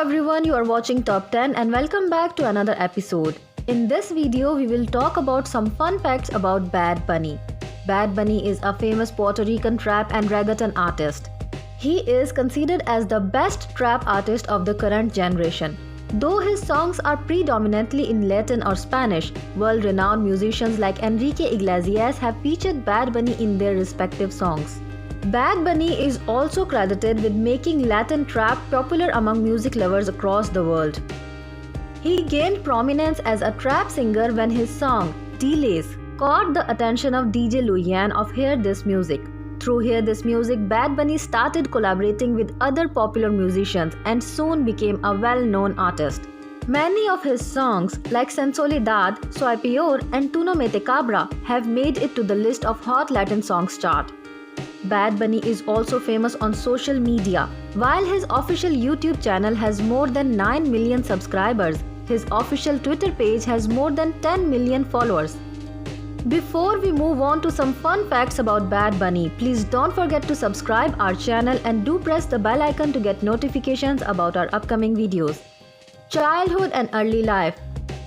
everyone, you are watching Top 10 and welcome back to another episode. In this video, we will talk about some fun facts about Bad Bunny. Bad Bunny is a famous Puerto Rican trap and reggaeton artist. He is considered as the best trap artist of the current generation. Though his songs are predominantly in Latin or Spanish, world-renowned musicians like Enrique Iglesias have featured Bad Bunny in their respective songs. Bad Bunny is also credited with making Latin trap popular among music lovers across the world. He gained prominence as a trap singer when his song, Delays, caught the attention of DJ Luyan of Hear This Music. Through Hear This Music, Bad Bunny started collaborating with other popular musicians and soon became a well-known artist. Many of his songs, like Sensualidad, Soy Peor, and Tu No Me Te Cabra, have made it to the list of Hot Latin Songs chart. Bad Bunny is also famous on social media. While his official YouTube channel has more than 9 million subscribers, his official Twitter page has more than 10 million followers. Before we move on to some fun facts about Bad Bunny, please don't forget to subscribe our channel and do press the bell icon to get notifications about our upcoming videos. Childhood and early life.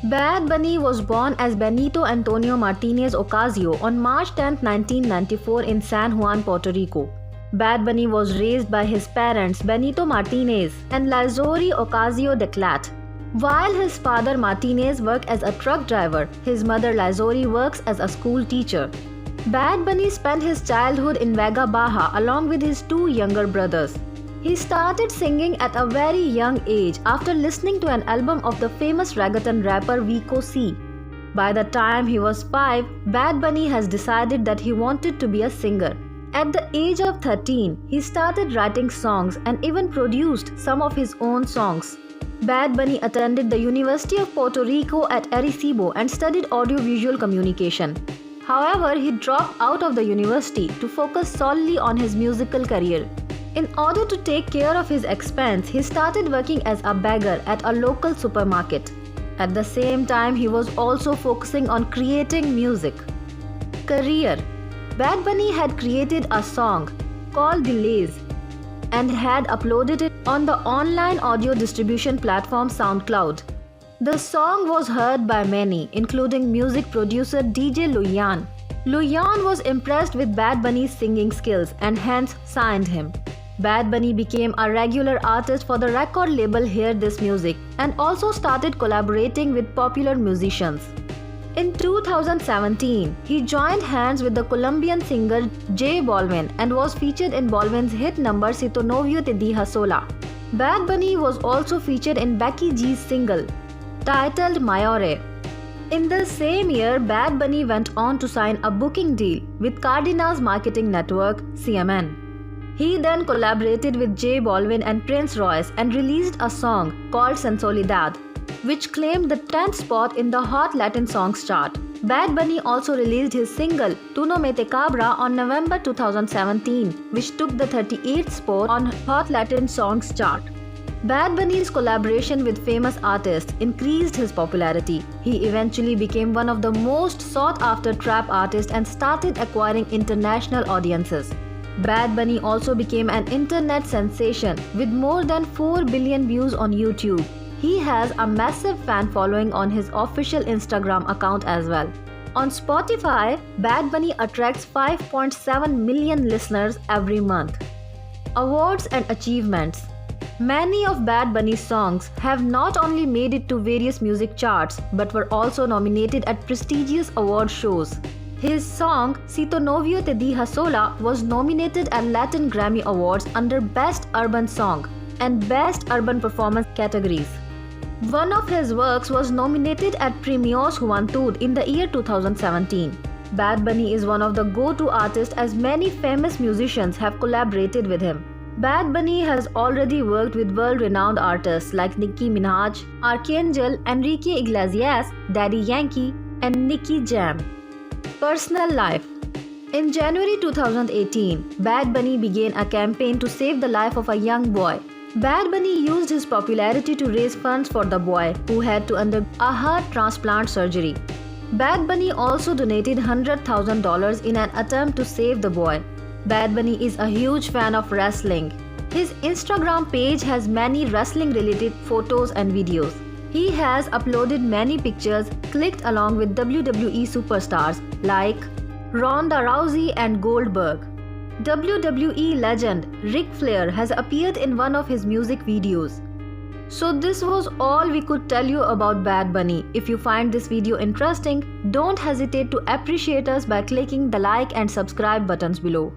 Bad Bunny was born as Benito Antonio Martinez Ocasio on March 10, 1994 in San Juan, Puerto Rico. Bad Bunny was raised by his parents Benito Martinez and Lazori Ocasio de Clat. While his father Martinez worked as a truck driver, his mother Lazori works as a school teacher. Bad Bunny spent his childhood in Vega Baja along with his two younger brothers. He started singing at a very young age after listening to an album of the famous reggaeton rapper Vico C. By the time he was 5, Bad Bunny has decided that he wanted to be a singer. At the age of 13, he started writing songs and even produced some of his own songs. Bad Bunny attended the University of Puerto Rico at Arecibo and studied audiovisual communication. However, he dropped out of the university to focus solely on his musical career. In order to take care of his expense, he started working as a beggar at a local supermarket. At the same time, he was also focusing on creating music. Career. Bad Bunny had created a song called Delays and had uploaded it on the online audio distribution platform SoundCloud. The song was heard by many, including music producer DJ Luyan. Luyan was impressed with Bad Bunny's singing skills and hence signed him. Bad Bunny became a regular artist for the record label Hear This Music and also started collaborating with popular musicians. In 2017, he joined hands with the Colombian singer J Balvin and was featured in Balvin's hit number Si Tu Novio Te Dija Sola. Bad Bunny was also featured in Becky G's single, titled Mayore. In the same year, Bad Bunny went on to sign a booking deal with Cardenas marketing network, CMN. He then collaborated with J Balvin and Prince Royce and released a song called Sensualidad, which claimed the 10th spot in the Hot Latin Songs chart. Bad Bunny also released his single Tu No Me Te Cabra on November 2017, which took the 38th spot on Hot Latin Songs chart. Bad Bunny's collaboration with famous artists increased his popularity. He eventually became one of the most sought-after trap artists and started acquiring international audiences. Bad Bunny also became an internet sensation with more than 4 billion views on YouTube. He has a massive fan following on his official Instagram account as well. On Spotify, Bad Bunny attracts 5.7 million listeners every month. Awards and achievements. Many of Bad Bunny's songs have not only made it to various music charts but were also nominated at prestigious award shows. His song Si Tu Novio Te Dija Sola was nominated at Latin Grammy Awards under Best Urban Song and Best Urban Performance categories. One of his works was nominated at Premios Juventud in the year 2017. Bad Bunny is one of the go-to artists as many famous musicians have collaborated with him. Bad Bunny has already worked with world-renowned artists like Nicki Minaj, Archangel, Enrique Iglesias, Daddy Yankee, and Nicky Jam. Personal life. In January 2018, Bad Bunny began a campaign to save the life of a young boy. Bad Bunny used his popularity to raise funds for the boy who had to undergo a heart transplant surgery. Bad Bunny also donated $100,000 in an attempt to save the boy. Bad Bunny is a huge fan of wrestling. His Instagram page has many wrestling related photos and videos. He has uploaded many pictures clicked along with WWE superstars like Ronda Rousey and Goldberg. WWE legend Ric Flair has appeared in one of his music videos. So this was all we could tell you about Bad Bunny. If you find this video interesting, don't hesitate to appreciate us by clicking the like and subscribe buttons below.